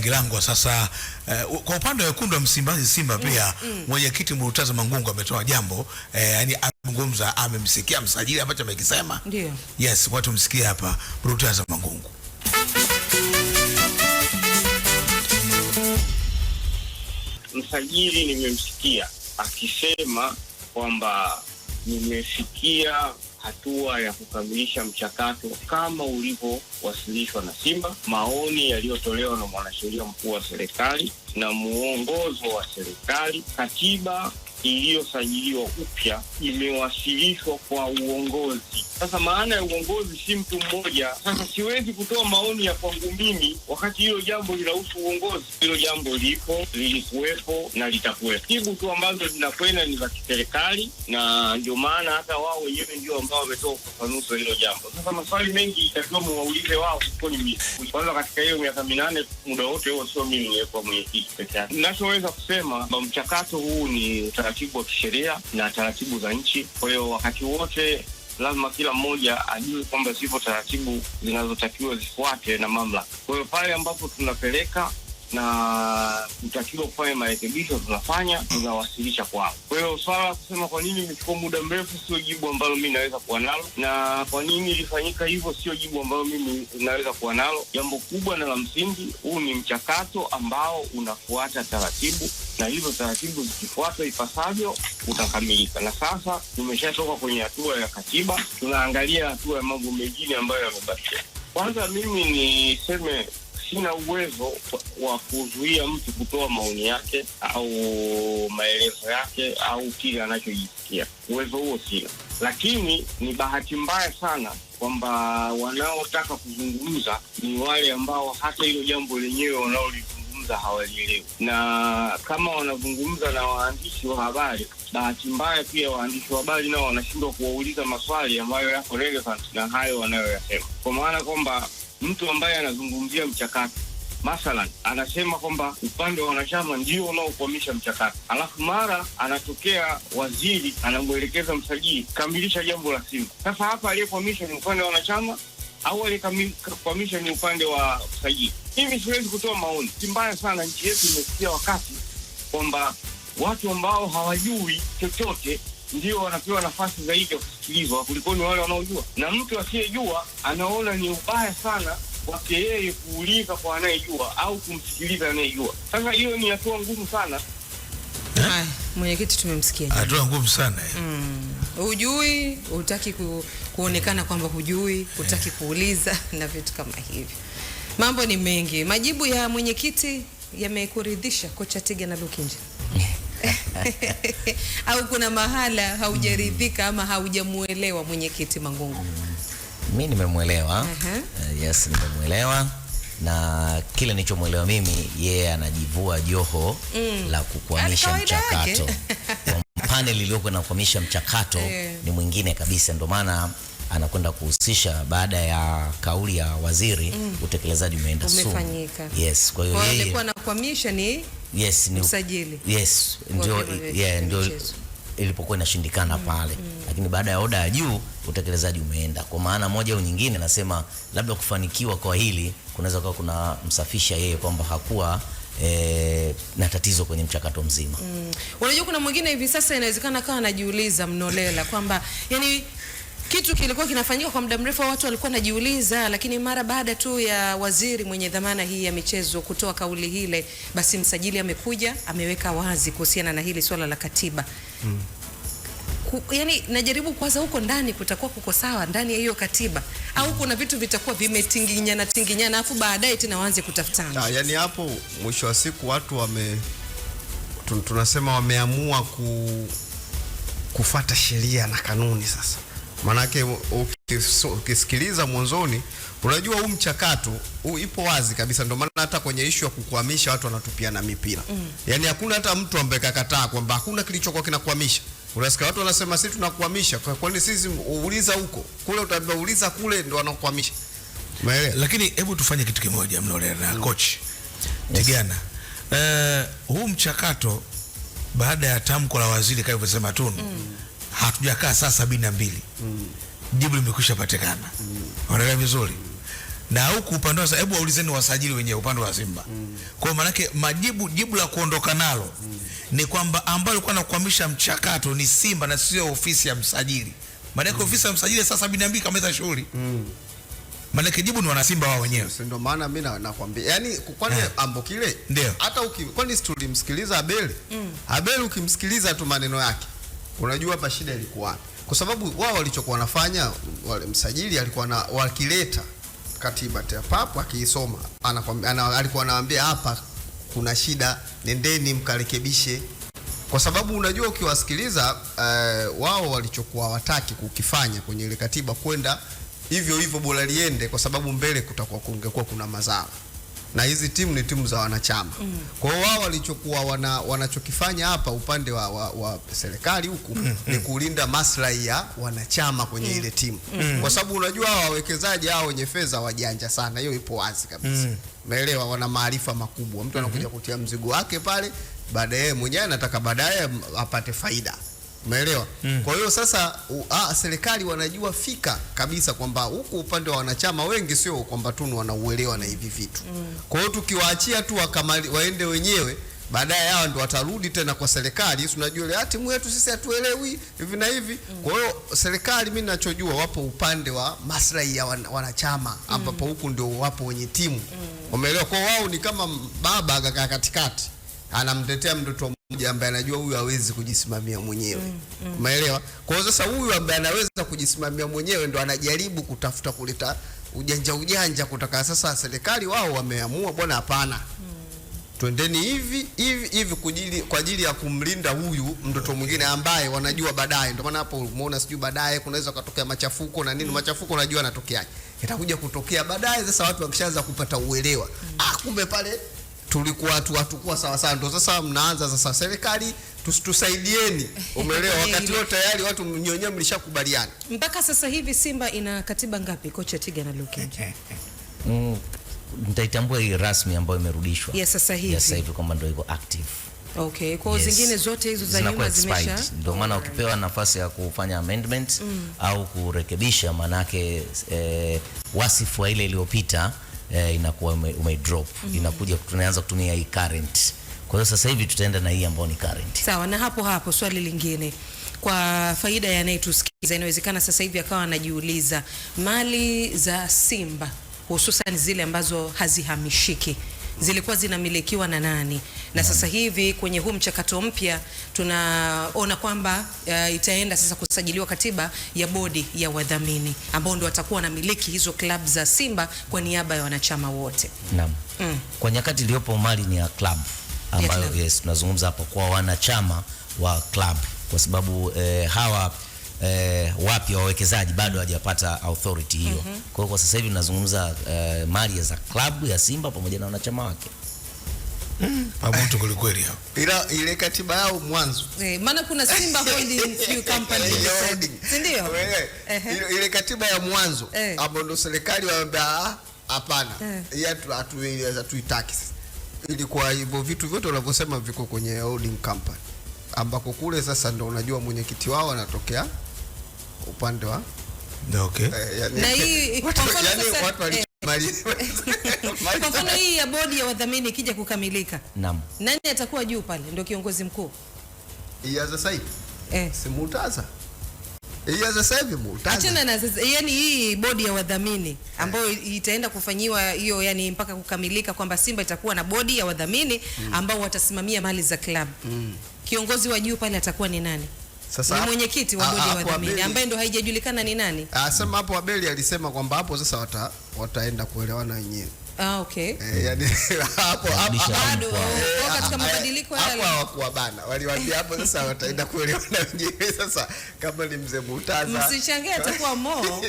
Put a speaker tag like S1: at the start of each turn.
S1: Ngilangwa. Sasa kwa upande wa wekundu wa Msimbazi Simba pia mwenyekiti Murtaza Mangungu ametoa jambo, yani amezungumza, amemsikia msajili ambacho amekisema.
S2: Ndio.
S1: Yes, watu msikie hapa Murtaza Mangungu.
S3: Msajili nimemsikia akisema kwamba nimefikia hatua ya kukamilisha mchakato kama ulivyowasilishwa na Simba, maoni yaliyotolewa na mwanasheria mkuu wa serikali na muongozo wa serikali. Katiba iliyosajiliwa upya imewasilishwa kwa uongozi. Sasa maana ya uongozi si mtu mmoja. Sasa siwezi kutoa maoni ya kwangu mimi wakati hilo jambo linahusu uongozi. Hilo jambo lipo, lilikuwepo na litakuwepo. Taratibu tu ambazo zinakwenda ni za kiserikali, na ndio maana hata wao wenyewe ndio ambao wametoa ufafanuzi wa hilo jambo. Sasa maswali mengi itakiwa muwaulize wao, sio mimi. Kwanza katika hiyo miaka 8 muda wote huo sio mimi nilikuwa mwenyekiti peke yake. Ninachoweza kusema mchakato huu ni taratibu wa kisheria na taratibu za nchi. Kwa hiyo wakati wote lazima kila mmoja ajue kwamba zipo taratibu zinazotakiwa zifuate na mamlaka. Kwa hiyo pale ambapo tunapeleka na kutakiwa kufanya marekebisho tunawasilisha kwao. Kwa hiyo swala la kusema kwa nini imechukua muda mrefu sio jibu ambalo mimi naweza kuwa nalo, na kwa nini ilifanyika hivyo sio jibu ambalo mimi naweza kuwa nalo. Jambo kubwa na la msingi, huu ni mchakato ambao unafuata taratibu, na hizo taratibu zikifuatwa ipasavyo utakamilika. Na sasa tumeshatoka kwenye hatua ya katiba, tunaangalia hatua ya mambo mengine ambayo yamebakia. Kwanza mimi niseme sina uwezo wa kuzuia mtu kutoa maoni yake au maelezo yake au kile anachojisikia. Uwezo huo sina. Lakini ni bahati mbaya sana kwamba wanaotaka kuzungumza ni wale ambao hata hilo jambo lenyewe wanaolizungumza hawalielewi. Na kama wanazungumza na waandishi wa habari, bahati mbaya pia waandishi wa habari nao wanashindwa kuwauliza maswali ambayo yako relevant na hayo wanayoyasema. Kwa maana kwamba mtu ambaye anazungumzia mchakato, mathalan anasema kwamba upande wa wanachama ndio unaokwamisha mchakato, alafu mara anatokea waziri anamwelekeza msajili kamilisha jambo la Simba. Sasa hapa aliyekwamisha ni upande wa wanachama au aliyekwamisha ni upande wa msajili? Mimi siwezi kutoa maoni. Si mbaya sana nchi yetu imefikia wakati kwamba watu ambao hawajui chochote ndio wanapewa nafasi zaidi ya kusikilizwa kuliko ni wale wanaojua, na mtu asiyejua anaona ni ubaya sana kwake yeye kuuliza kwa anayejua au kumsikiliza anayejua. Sasa hiyo ni hatua ngumu sana.
S2: Hai, mwenyekiti tumemsikia.
S1: Hatua ngumu sana.
S2: Hujui, hutaki kuonekana kwamba hujui, hutaki kuuliza na vitu kama hivi. Mambo ni mengi. Majibu ya mwenyekiti yamekuridhisha kocha Tige na Lukinje? Au kuna mahala haujaridhika ama haujamuelewa mwenyekiti Mangungu?
S4: Mimi nimemuelewa. Yes, nimemuelewa, na kile nilichomuelewa mimi, yeye anajivua joho la kukwamisha mchakato. Panel iliyokuwa inakwamisha mchakato ni mwingine kabisa, ndio maana anakwenda kuhusisha baada ya kauli ya waziri utekelezaji umefanyika. Yes, kwa hiyo yeye
S2: alikuwa anakwamisha ni msajili.
S4: Yes, ndio ilipokuwa inashindikana pale. Lakini baada ya oda ya juu utekelezaji umeenda. Kwa maana moja au nyingine, nasema labda kufanikiwa kwa hili kunaweza kuwa kuna msafisha yeye kwamba hakuwa na tatizo kwenye mchakato mzima.
S2: Unajua kuna mwingine hivi sasa inawezekana kawa anajiuliza Mnolela kwamba yani kitu kilikuwa kinafanyika kwa muda mrefu, watu walikuwa najiuliza, lakini mara baada tu ya waziri mwenye dhamana hii ya michezo kutoa kauli hile, basi msajili amekuja ameweka wazi kuhusiana na hili swala la katiba. Yani najaribu kwanza huko ndani kutakuwa kuko sawa ndani ya hiyo katiba, au kuna vitu vitakuwa vimetinginyana afu baadaye tena waanze kutafutana.
S5: Yani hapo mwisho wa siku watu tunasema wameamua kufuata sheria na kanuni. Sasa manake ukisikiliza mwanzoni unajua huu mchakato ipo wazi kabisa, ndio maana hata kwenye issue ya kukwamisha watu wanatupiana mipira. Yani hakuna hata mtu ambaye kakataa kwamba hakuna kilichokuwa kinakwamisha. Unasikia watu wanasema sisi tunakwamisha, kwa nini sisi uuliza huko kule, utauliza kule ndio wanakwamisha. Umeelewa? Lakini hebu tufanye kitu kimoja Mnolela na coach Tigana. Huu mchakato baada ya tamko la waziri kama alivyosema Tunu, hatujakaa saa 72. Jibu limekwisha patikana. Unaelewa vizuri?
S1: Na huku upande wa hebu waulizeni wasajili wenyewe upande wa Simba. Kwa maana yake jibu la kuondoka nalo ni kwamba ambao alikuwa anakwamisha mchakato ni Simba na sio ofisi ya msajili. Maana yake ofisi ya msajili sasa 72 kameza shughuli. Maana jibu ni wana Simba wao wenyewe.
S5: Ndio maana mimi nakwambia. Yaani kwani Ambokile hata kwani tulimsikiliza Abeli? Abeli ukimsikiliza tu maneno yake unajua hapa shida ilikuwa wapi. Kwa sababu wao walichokuwa wanafanya wale msajili alikuwa wakileta katiba ya papo akiisoma alikuwa anawaambia hapa kuna shida, nendeni mkarekebishe. Kwa sababu unajua ukiwasikiliza wao walichokuwa wataki kukifanya kwenye ile katiba kwenda hivyo hivyo bora liende, kwa sababu mbele kungekuwa kuna mazao na hizi timu ni timu za wanachama. Kwa hiyo wao walichokuwa wanachokifanya hapa upande wa serikali huku ni kulinda maslahi ya wanachama kwenye ile timu. Kwa sababu unajua wawekezaji hao wenye fedha wajanja sana, hiyo ipo wazi kabisa. Umeelewa? Wana maarifa makubwa. Mtu anakuja kutia mzigo wake pale, baadaye mwenyewe anataka baadaye apate faida. Umeelewa? Kwa hiyo sasa serikali wanajua fika kabisa kwamba huku upande wa wanachama wengi sio kwamba tu wanauelewa na hivi vitu. Kwa hiyo tukiwaachia tu waende wenyewe, baadaye hao ndio watarudi tena kwa serikali. Tunajua ile timu yetu sisi hatuelewi hivi na hivi. Kwa hiyo serikali mimi ninachojua wapo upande wa maslahi ya wanachama ambapo huku ndio wapo wenye timu. Umeelewa? Kwa wao ni kama baba akakaa katikati, anamtetea mtoto mmoja ambaye anajua huyu hawezi kujisimamia mwenyewe. Umeelewa? Kwa hiyo sasa huyu ambaye anaweza kujisimamia mwenyewe ndo anajaribu kutafuta kuleta ujanja kutaka. Sasa serikali wao wameamua bwana, hapana, twendeni hivi kwa ajili ya kumlinda huyu mtoto mwingine ambaye wanajua baadaye. Ndio maana hapo umeona sijui baadaye kunaweza kutokea machafuko na nini. Machafuko unajua yanatokeaje, itakuja kutokea baadaye. Sasa watu wakishaanza kupata uelewa, kumbe pale tulikuwa hatukuwa sawa sawa. Ndio sasa mnaanza sasa, serikali tusaidieni. Umeelewa? Wakati wote tayari watu mnyonyewe mlishakubaliana.
S2: Mpaka sasa hivi Simba ina katiba ngapi, kocha Tiga na Lukinje?
S4: Nitaitambua hii rasmi ambayo imerudishwa.
S2: Yes, sasa hivi
S4: kwamba ndio iko active.
S2: Okay, kwa zingine zote hizo za nyuma zimesha.
S4: Ndio maana ukipewa nafasi ya kufanya amendment au kurekebisha, manake wasifu wa ile iliyopita inakuwa umedrop. Inakuja tunaanza kutumia hii current. Kwa hiyo sasa hivi tutaenda na hii ambayo ni current.
S2: Sawa, na hapo swali lingine kwa faida ya anayetusikiza, inawezekana sasa hivi akawa anajiuliza mali za Simba hususan zile ambazo hazihamishiki zilikuwa zinamilikiwa na nani? Na sasa hivi kwenye huu mchakato mpya tunaona kwamba itaenda sasa kusajiliwa katiba ya bodi ya wadhamini ambao ndio watakuwa na miliki hizo club za Simba kwa niaba ya wanachama wote.
S4: Naam. Kwa nyakati iliyopo mali ni ya club ambayo yes tunazungumza hapo kwa wanachama wa club, kwa sababu hawa wapi wawekezaji bado hawajapata authority hiyo. Kwa hiyo kwa sasa hivi tunazungumza mali za club ya Simba pamoja na wanachama wake.
S1: Pamoja kweli hapo.
S5: Ile katiba yao mwanzo.
S2: Maana kuna Simba Holding Company. Ndio.
S5: Ile katiba ya mwanzo ambapo ndo serikali waambia hapana. Hatuitaki. Ilikuwa hivyo vitu vyote wanavyosema viko kwenye holding company. Ambako kule sasa ndo unajua mwenyekiti wao anatokea upande wa
S1: okay.
S2: Na hii
S5: kwa watu walimaliza.
S2: Kwa mfano hii ya bodi ya wadhamini ikija kukamilika.
S4: Naam.
S2: Nani atakuwa juu pale? Ndio kiongozi mkuu.
S5: Iya sasa hivi. Si Murtaza. Iya sasa hivi Murtaza.
S2: Achana na yani hii bodi ya wadhamini ambayo itaenda kufanyiwa hiyo, yani mpaka kukamilika kwamba Simba itakuwa na bodi ya wadhamini ambao watasimamia mali za club. Kiongozi wa juu pale atakuwa ni nani? Sasa ni mwenyekiti wa bodi ya wadhamini ambaye ndo haijajulikana ni nani.
S5: Sema hapo Abeli alisema kwamba hapo sasa wataenda kuelewana wenyewe.
S2: Okay.
S5: Yani hapo
S2: bado katika mabadiliko yale
S5: hapo hawakuwa bana. Waliwaambia hapo sasa wataenda kuelewana wenyewe. Sasa kama ni mzee Murtaza,
S2: msichangie atakuwa Mo.